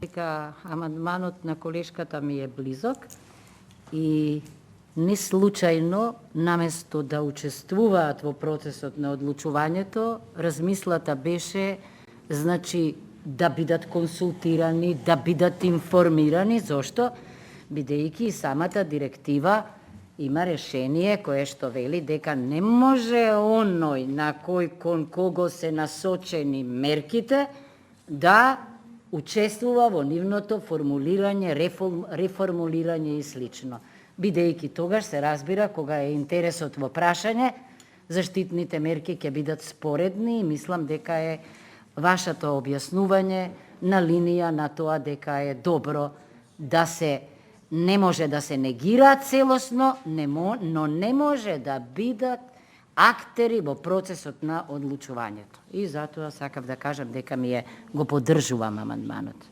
дека амандманот на колешката ми е близок и не случајно, наместо да учествуваат во процесот на одлучувањето, размислата беше, значи, да бидат консултирани, да бидат информирани. Зошто? Бидејќи и самата директива има решение кое што вели дека не може оној на кој кон кого се насочени мерките да учествува во нивното формулирање, реформулирање и слично. Бидејќи тогаш се разбира кога е интересот во прашање, заштитните мерки ќе бидат споредни и мислам дека е вашето објаснување на линија на тоа дека е добро да се не може да се негираат целосно, но не може да бидат актери во процесот на одлучувањето. И затоа сакав да кажам дека го поддржувам амандманот.